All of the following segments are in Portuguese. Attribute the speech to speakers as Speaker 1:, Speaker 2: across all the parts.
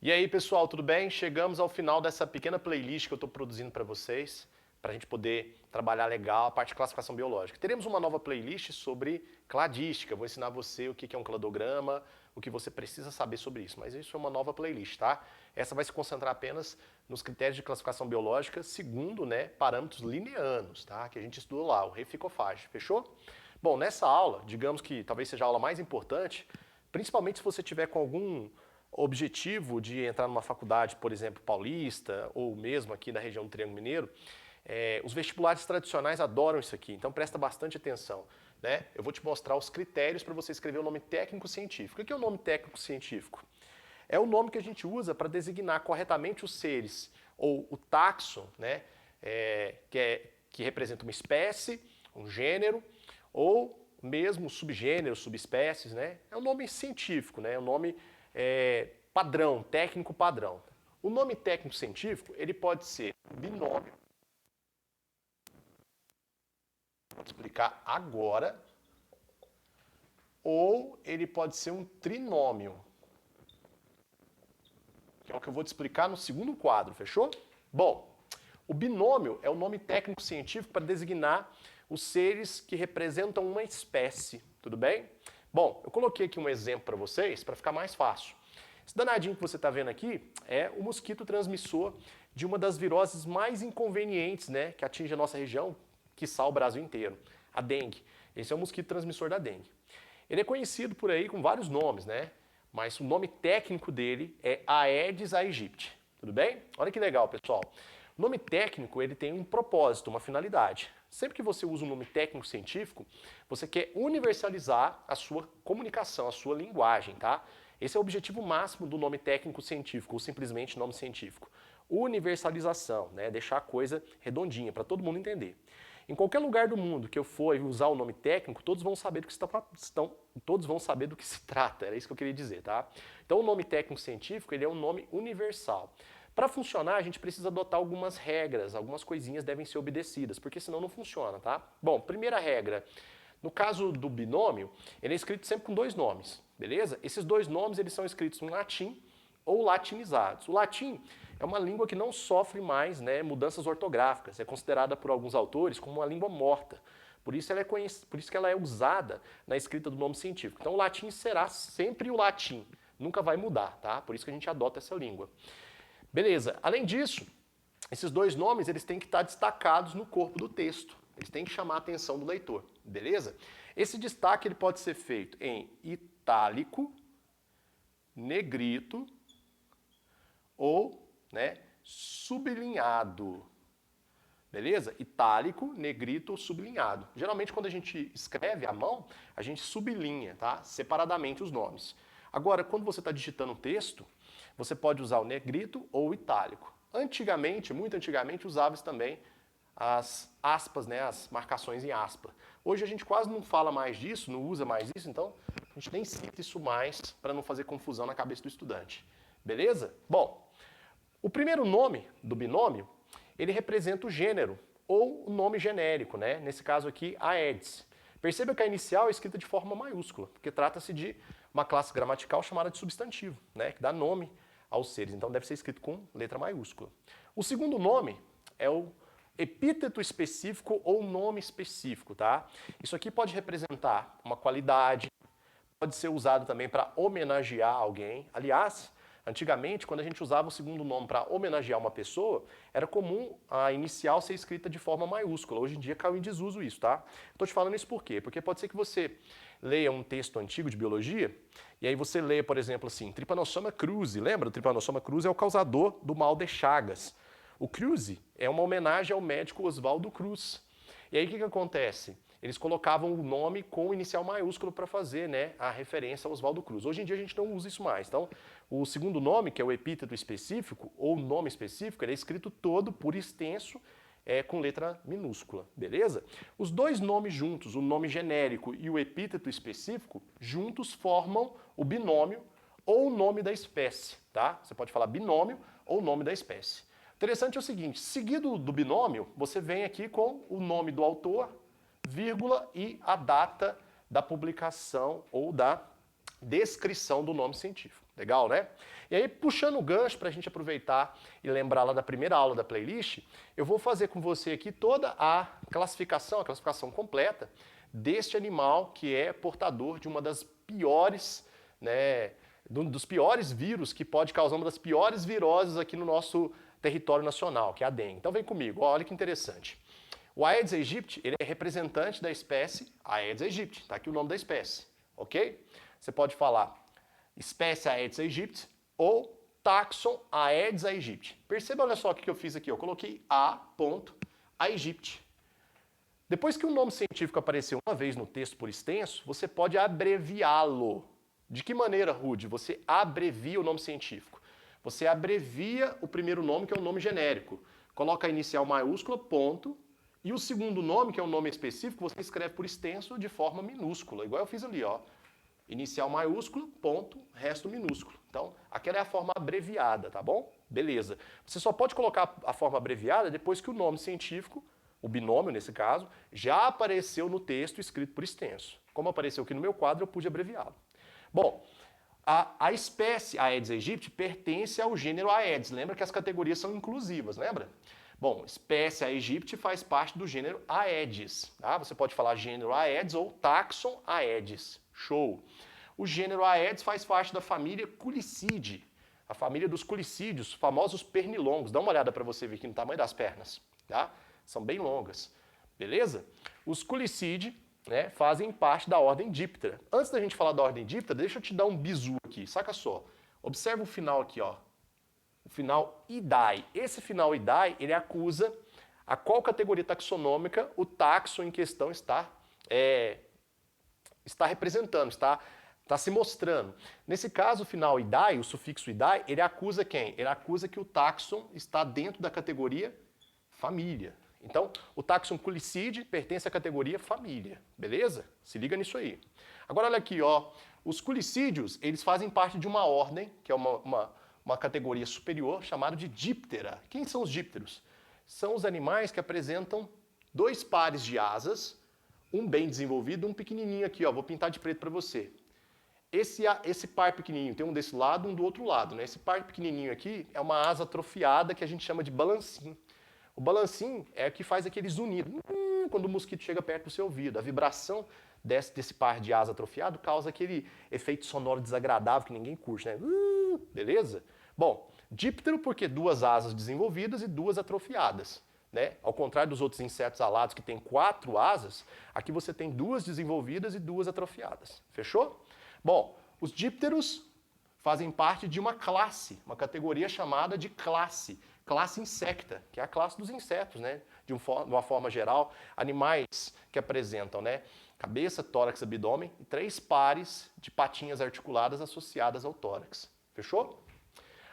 Speaker 1: E aí, pessoal, tudo bem? Chegamos ao final dessa pequena playlist que eu estou produzindo para vocês, para a gente poder trabalhar legal a parte de classificação biológica. Teremos uma nova playlist sobre cladística. Vou ensinar você o que é um cladograma, o que você precisa saber sobre isso. Mas isso é uma nova playlist, tá? Essa vai se concentrar apenas nos critérios de classificação biológica segundo, parâmetros lineanos, tá? Que a gente estudou lá, o reficofage. Fechou? Bom, nessa aula, digamos que talvez seja a aula mais importante, principalmente se você tiver com algum objetivo de entrar numa faculdade, por exemplo, paulista, ou mesmo aqui na região do Triângulo Mineiro, os vestibulares tradicionais adoram isso aqui, então presta bastante atenção. Né? Eu vou te mostrar os critérios para você escrever o nome técnico-científico. O que é o nome técnico-científico? É o nome que a gente usa para designar corretamente os seres, ou o taxon, né? Que representa uma espécie, um gênero, ou mesmo subgêneros, subespécies. Né? É um nome científico, né? É um nome padrão, técnico padrão. O nome técnico científico ele pode ser binômio. Vou explicar agora. Ou ele pode ser um trinômio, que é o que eu vou te explicar no segundo quadro, fechou? Bom, o binômio é o nome técnico científico para designar os seres que representam uma espécie, tudo bem? Bom, eu coloquei aqui um exemplo para vocês para ficar mais fácil. Esse danadinho que você está vendo aqui é o mosquito transmissor de uma das viroses mais inconvenientes, né, que atinge a nossa região, quiçá o Brasil inteiro, a dengue. Esse é o mosquito transmissor da dengue. Ele é conhecido por aí com vários nomes, né? Mas o nome técnico dele é Aedes aegypti. Tudo bem? Olha que legal, pessoal. O nome técnico ele tem um propósito, uma finalidade. Sempre que você usa um nome técnico científico, você quer universalizar a sua comunicação, a sua linguagem, tá? Esse é o objetivo máximo do nome técnico científico, ou simplesmente nome científico. Universalização, né? Deixar a coisa redondinha, para todo mundo entender. Em qualquer lugar do mundo que eu for e usar o nome técnico, todos vão saber todos vão saber do que se trata. Era isso que eu queria dizer, tá? Então o nome técnico científico ele é um nome universal. Para funcionar, a gente precisa adotar algumas regras, algumas coisinhas devem ser obedecidas, porque senão não funciona, tá? Bom, primeira regra. No caso do binômio, ele é escrito sempre com dois nomes, beleza? Esses dois nomes eles são escritos em latim ou latinizados. O latim é uma língua que não sofre mais, né, mudanças ortográficas. É considerada por alguns autores como uma língua morta. Por isso que ela é usada na escrita do nome científico. Então o latim será sempre o latim. Nunca vai mudar, tá? Por isso que a gente adota essa língua. Beleza. Além disso, esses dois nomes eles têm que estar destacados no corpo do texto. Eles têm que chamar a atenção do leitor. Beleza? Esse destaque ele pode ser feito em itálico, negrito ou sublinhado. Beleza? Itálico, negrito ou sublinhado. Geralmente quando a gente escreve à mão, a gente sublinha, tá? Separadamente os nomes. Agora, quando você está digitando um texto, você pode usar o negrito ou o itálico. Antigamente, muito antigamente, usava-se também as aspas, né? As marcações em aspa. Hoje a gente quase não fala mais disso, não usa mais isso, então a gente nem cita isso mais para não fazer confusão na cabeça do estudante. Beleza? Bom, o primeiro nome do binômio, ele representa o gênero, ou o nome genérico, né? Nesse caso aqui, Aedes. Perceba que a inicial é escrita de forma maiúscula, porque trata-se de uma classe gramatical chamada de substantivo, né? Que dá nome aos seres, então deve ser escrito com letra maiúscula. O segundo nome é o epíteto específico ou nome específico, tá? Isso aqui pode representar uma qualidade, pode ser usado também para homenagear alguém. Aliás, antigamente, quando a gente usava o segundo nome para homenagear uma pessoa, era comum a inicial ser escrita de forma maiúscula. Hoje em dia caiu em desuso isso, tá? Estou te falando isso por quê? Porque pode ser que você leia um texto antigo de biologia e aí você lê, por exemplo, assim, Trypanosoma cruzi. Lembra? O Trypanosoma cruzi é o causador do mal de Chagas. O cruzi é uma homenagem ao médico Oswaldo Cruz. E aí o que acontece? Eles colocavam o nome com inicial maiúsculo para fazer, né, a referência ao Oswaldo Cruz. Hoje em dia a gente não usa isso mais. Então, o segundo nome, que é o epíteto específico, ou nome específico, ele é escrito todo por extenso, com letra minúscula, beleza? Os dois nomes juntos, o nome genérico e o epíteto específico, juntos formam o binômio ou o nome da espécie, tá? Você pode falar binômio ou nome da espécie. Interessante é o seguinte, seguido do binômio, você vem aqui com o nome do autor, vírgula e a data da publicação ou da descrição do nome científico. Legal, né? E aí, puxando o gancho para a gente aproveitar e lembrar lá da primeira aula da playlist, eu vou fazer com você aqui toda a classificação completa deste animal que é portador de uma das piores, né, dos piores vírus que pode causar uma das piores viroses aqui no nosso território nacional, que é a dengue. Então vem comigo, olha que interessante. O Aedes aegypti, ele é representante da espécie Aedes aegypti, tá aqui o nome da espécie, ok? Você pode falar espécie Aedes aegypti ou taxon Aedes aegypti. Perceba, olha só o que eu fiz aqui, eu coloquei A.aegypti. Depois que o nome científico apareceu uma vez no texto por extenso, você pode abreviá-lo. De que maneira, Rude? Você abrevia o nome científico. Você abrevia o primeiro nome, que é o nome genérico. Coloca a inicial maiúscula, ponto, e o segundo nome, que é um nome específico, você escreve por extenso de forma minúscula, igual eu fiz ali, ó. Inicial maiúsculo, ponto, resto minúsculo. Então, aquela é a forma abreviada, tá bom? Beleza. Você só pode colocar a forma abreviada depois que o nome científico, o binômio nesse caso, já apareceu no texto escrito por extenso. Como apareceu aqui no meu quadro, eu pude abreviá-lo. Bom, a espécie Aedes aegypti pertence ao gênero Aedes. Lembra que as categorias são inclusivas, lembra? Bom, espécie Aegypti faz parte do gênero Aedes. Tá? Você pode falar gênero Aedes ou taxon Aedes. Show! O gênero Aedes faz parte da família Culicidae, a família dos culicídeos, famosos pernilongos. Dá uma olhada para você ver aqui no tamanho das pernas. Tá? São bem longas. Beleza? Os Culicidae, né, fazem parte da ordem Diptera. Antes da gente falar da ordem Diptera, deixa eu te dar um bizu aqui. Saca só. Observa o final aqui, ó. O final Idae. Esse final Idae, ele acusa a qual categoria taxonômica o taxon em questão está representando, está se mostrando. Nesse caso, o final Idae, o sufixo Idae, ele acusa quem? Ele acusa que o taxon está dentro da categoria família. Então, o taxon Culicidae pertence à categoria família, beleza? Se liga nisso aí. Agora, olha aqui, ó. Os culicídeos, eles fazem parte de uma ordem, que é uma categoria superior, chamada de Diptera. Quem são os dípteros? São os animais que apresentam dois pares de asas, um bem desenvolvido e um pequenininho aqui, ó. Vou pintar de preto para você. Esse par pequenininho tem um desse lado, um do outro lado, né? Esse par pequenininho aqui é uma asa atrofiada que a gente chama de balancim. O balancim é o que faz aquele zunido, quando o mosquito chega perto do seu ouvido. A vibração desse par de asa atrofiado causa aquele efeito sonoro desagradável que ninguém curte, né? Beleza? Bom, díptero porque duas asas desenvolvidas e duas atrofiadas. Né? Ao contrário dos outros insetos alados que têm 4 asas, aqui você tem 2 desenvolvidas e 2 atrofiadas. Fechou? Bom, os dípteros fazem parte de uma classe, uma categoria chamada de classe insecta, que é a classe dos insetos, né? De uma forma geral, animais que apresentam, né, cabeça, tórax, abdômen e 3 pares de patinhas articuladas associadas ao tórax. Fechou?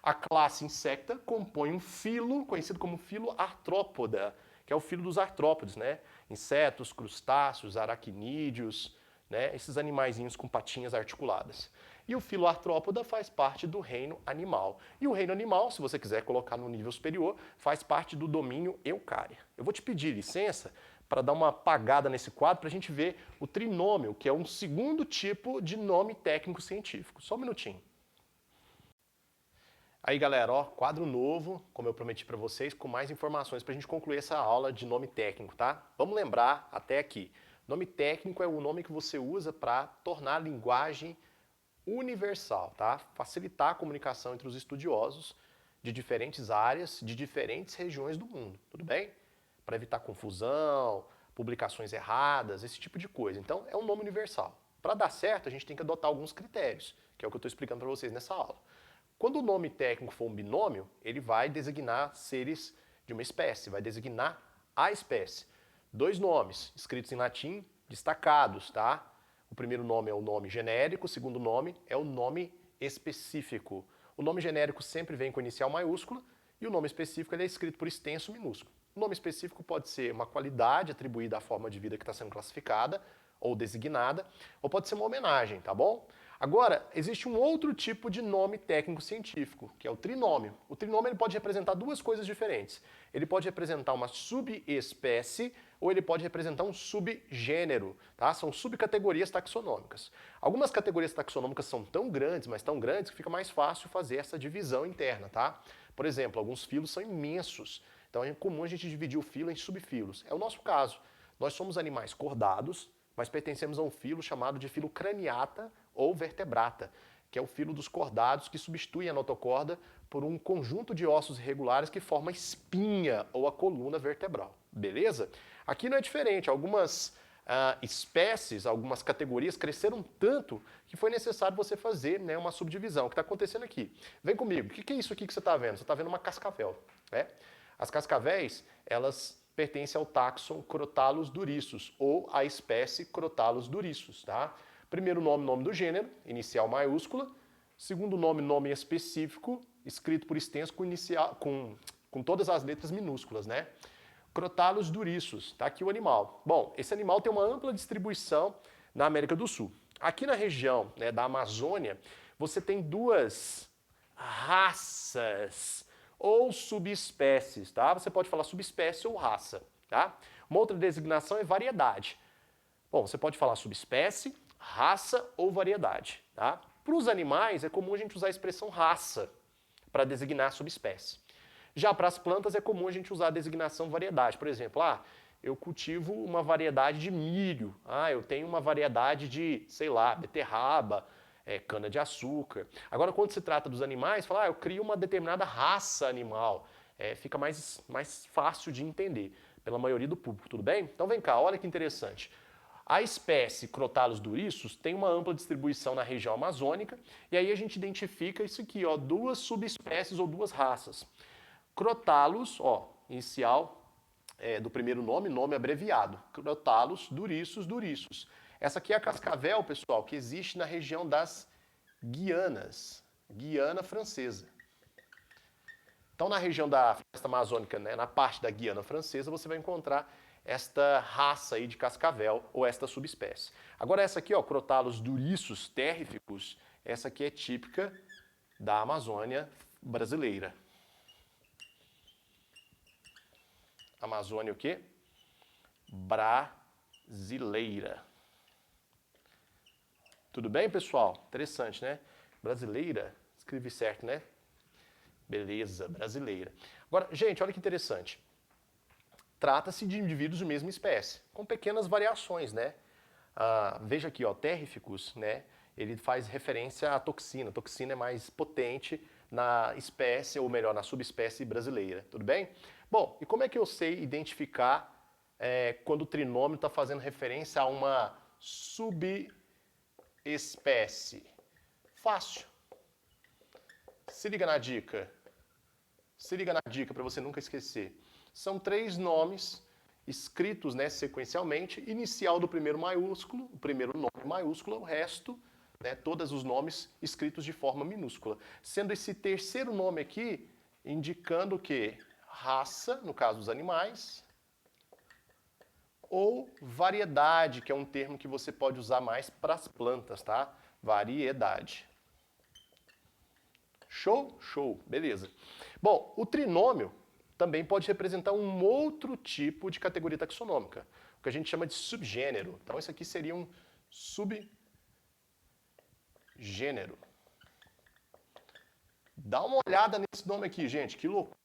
Speaker 1: A classe insecta compõe um filo, conhecido como filo artrópoda, que é o filo dos artrópodes, né? Insetos, crustáceos, aracnídeos, né? Esses animaizinhos com patinhas articuladas. E o filo artrópoda faz parte do reino animal. E o reino animal, se você quiser colocar no nível superior, faz parte do domínio Eucária. Eu vou te pedir licença para dar uma apagada nesse quadro para a gente ver o trinômio, que é um segundo tipo de nome técnico científico. Só um minutinho. Aí, galera, ó, quadro novo, como eu prometi para vocês, com mais informações para a gente concluir essa aula de nome técnico, tá? Vamos lembrar até aqui. Nome técnico é o nome que você usa para tornar a linguagem universal, tá? Facilitar a comunicação entre os estudiosos de diferentes áreas, de diferentes regiões do mundo, tudo bem? Para evitar confusão, publicações erradas, esse tipo de coisa. Então, é um nome universal. Para dar certo, a gente tem que adotar alguns critérios, que é o que eu estou explicando para vocês nessa aula. Quando o nome técnico for um binômio, ele vai designar seres de uma espécie, vai designar a espécie. 2 nomes, escritos em latim, destacados, tá? O primeiro nome é o nome genérico, o segundo nome é o nome específico. O nome genérico sempre vem com inicial maiúscula e o nome específico ele é escrito por extenso minúsculo. O nome específico pode ser uma qualidade atribuída à forma de vida que está sendo classificada ou designada, ou pode ser uma homenagem, tá bom? Agora, existe um outro tipo de nome técnico-científico, que é o trinômio. O trinômio ele pode representar duas coisas diferentes. Ele pode representar uma subespécie ou ele pode representar um subgênero, tá? São subcategorias taxonômicas. Algumas categorias taxonômicas são tão grandes, mas tão grandes, que fica mais fácil fazer essa divisão interna, tá? Por exemplo, alguns filos são imensos, então é comum a gente dividir o filo em subfilos. É o nosso caso. Nós somos animais cordados, mas pertencemos a um filo chamado de filo craniata ou vertebrata, que é o filo dos cordados que substitui a notocorda por um conjunto de ossos irregulares que forma a espinha ou a coluna vertebral. Beleza? Aqui não é diferente. Algumas espécies, algumas categorias cresceram tanto que foi necessário você fazer, né, uma subdivisão. O que está acontecendo aqui? Vem comigo. O que é isso aqui que você está vendo? Você está vendo uma cascavel, né? As cascavéis, elas pertencem ao taxon Crotalus duriçus, ou à espécie Crotalus duriçus, tá? Primeiro nome, nome do gênero, inicial maiúscula. Segundo nome, nome específico, escrito por extenso com todas as letras minúsculas, né? Crotalus duriçus, tá aqui o animal. Bom, esse animal tem uma ampla distribuição na América do Sul. Aqui na região, né, da Amazônia, você tem duas raças ou subespécies, tá? Você pode falar subespécie ou raça, tá? Uma outra designação é variedade. Bom, você pode falar subespécie, raça ou variedade, tá? Para os animais é comum a gente usar a expressão raça para designar subespécie. Já para as plantas é comum a gente usar a designação variedade. Por exemplo, eu cultivo uma variedade de milho, eu tenho uma variedade de, sei lá, beterraba, cana-de-açúcar. Agora, quando se trata dos animais, fala, eu crio uma determinada raça animal. Fica mais fácil de entender pela maioria do público, tudo bem? Então vem cá, olha que interessante. A espécie Crotalus duriçus tem uma ampla distribuição na região amazônica, e aí a gente identifica isso aqui, ó, duas subespécies ou duas raças. Crotalus, ó, inicial do primeiro nome, nome abreviado. Crotalus duriçus duriçus. Essa aqui é a cascavel, pessoal, que existe na região das Guianas, Guiana Francesa. Então, na região da floresta amazônica, né, na parte da Guiana Francesa, você vai encontrar esta raça aí de cascavel ou esta subespécie. Agora essa aqui, ó, Crotalus duriçus terrificus, essa aqui é típica da Amazônia brasileira. Amazônia o quê? Brasileira. Tudo bem, pessoal? Interessante, né? Brasileira, escrevi certo, né? Beleza, brasileira. Agora, gente, olha que interessante. Trata-se de indivíduos de mesma espécie, com pequenas variações, né? Veja aqui, ó, terrificus, né? Ele faz referência à toxina. A toxina é mais potente na espécie, ou melhor, na subespécie brasileira. Tudo bem? Bom, e como é que eu sei identificar quando o trinômio está fazendo referência a uma subespécie? Fácil. Se liga na dica. Se liga na dica para você nunca esquecer. São 3 nomes escritos, né, sequencialmente, inicial do primeiro maiúsculo, o primeiro nome maiúsculo, o resto, né, todos os nomes escritos de forma minúscula. Sendo esse terceiro nome aqui indicando que raça, no caso dos animais, ou variedade, que é um termo que você pode usar mais para as plantas, tá? Variedade. Show? Show. Beleza. Bom, o trinômio também pode representar um outro tipo de categoria taxonômica, o que a gente chama de subgênero. Então, isso aqui seria um subgênero. Dá uma olhada nesse nome aqui, gente, que loucura.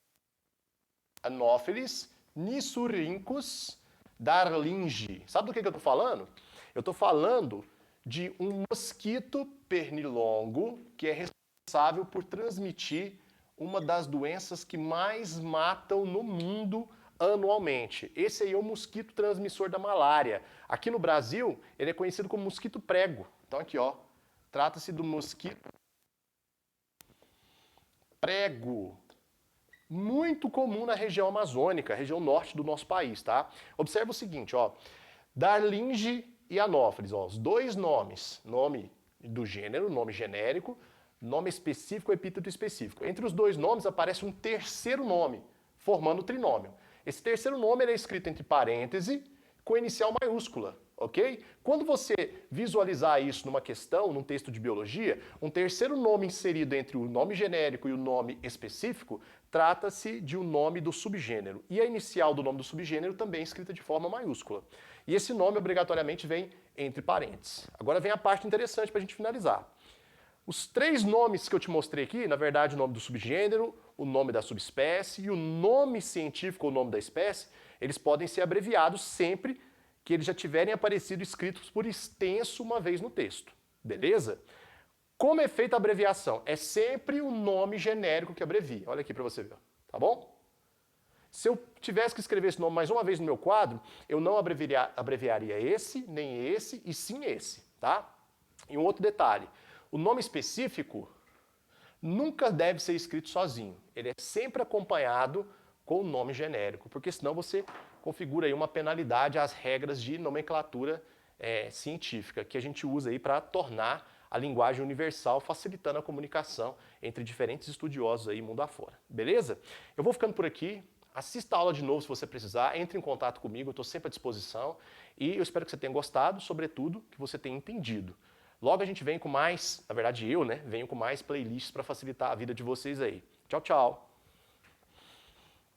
Speaker 1: Anopheles nisurhynchus darlingi. Sabe do que eu estou falando? Eu estou falando de um mosquito pernilongo que é responsável por transmitir uma das doenças que mais matam no mundo anualmente. Esse aí é o mosquito transmissor da malária. Aqui no Brasil, ele é conhecido como mosquito prego. Então aqui, ó, trata-se do mosquito prego. Muito comum na região amazônica, região norte do nosso país, tá? Observa o seguinte, ó, Darlinge e Anopheles, ó, os dois nomes, nome do gênero, nome genérico, nome específico, epíteto específico. Entre os dois nomes aparece um terceiro nome, formando o trinômio. Esse terceiro nome é escrito entre parênteses com inicial maiúscula. ok? Quando você visualizar isso numa questão, num texto de biologia, um terceiro nome inserido entre o nome genérico e o nome específico, trata-se de um nome do subgênero. E a inicial do nome do subgênero também é escrita de forma maiúscula. E esse nome obrigatoriamente vem entre parênteses. Agora vem a parte interessante para a gente finalizar. Os três nomes que eu te mostrei aqui, na verdade o nome do subgênero, o nome da subespécie e o nome científico ou nome da espécie, eles podem ser abreviados sempre que eles já tiverem aparecido escritos por extenso uma vez no texto. Beleza? Como é feita a abreviação? É sempre o nome genérico que abrevia. Olha aqui para você ver. Tá bom? Se eu tivesse que escrever esse nome mais uma vez no meu quadro, eu não abreviaria esse, nem esse, e sim esse. Tá? E um outro detalhe. O nome específico nunca deve ser escrito sozinho. Ele é sempre acompanhado com o nome genérico, porque senão você configura aí uma penalidade às regras de nomenclatura científica que a gente usa aí para tornar a linguagem universal, facilitando a comunicação entre diferentes estudiosos aí mundo afora. Beleza? Eu vou ficando por aqui. Assista a aula de novo se você precisar, entre em contato comigo, eu estou sempre à disposição e eu espero que você tenha gostado, sobretudo que você tenha entendido. Logo a gente vem com mais, na verdade eu, venho com mais playlists para facilitar a vida de vocês aí. Tchau, tchau!